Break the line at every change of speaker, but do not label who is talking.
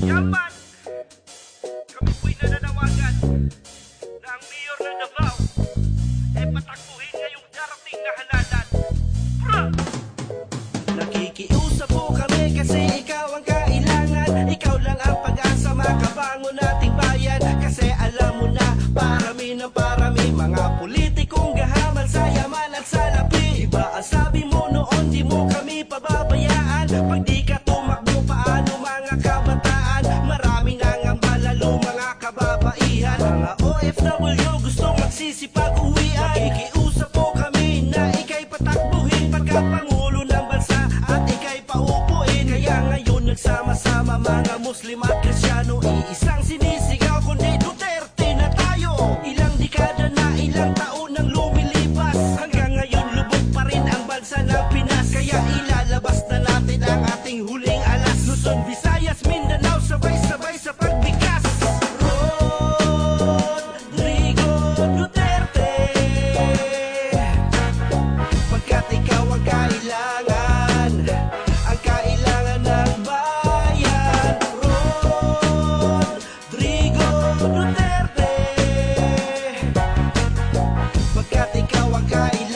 Yaman! Kami po'y nananawagan na ang mayor ng Davao ay patakbuhin ngayong darating na halalan. Bra!
Nakikiusap po kami kasi ikaw ang kailangan. Ikaw lang ang pag-asa, makabangon nating bayan. Kasi alam mo na, parami ng parami mga politikong gahamal sa yaman at sa lapi. Iba ang sabi mo noon, di mo kami pababayaan. Pag di ka tumakbo, paano mga kabataan? Maraming nangamba, lalo mga kababaihan. Mga OFW gustong magsisipag uwian. Nakikiusap po kami na ika'y patakbuhin pagkapangulo ng bansa at ika'y paupuin. Kaya ngayon nagsama-sama mga Muslim at Kristiyano, iisang sinisigaw kundi Duterte na tayo. Ilang dekada na, ilang taon nang lumilipas, hanggang ngayon lubog pa rin ang bansa ng Pinas. Kaya ilalabas na natin ang ating huling alas. Luzon, Visayas, Mindanao, sabay-sabay sa pagbigkas. Rodrigo Duterte, pagkat ikaw ang kailangan, ang kailangan ng bayan. Rodrigo Duterte, pagkat ikaw ang kailangan.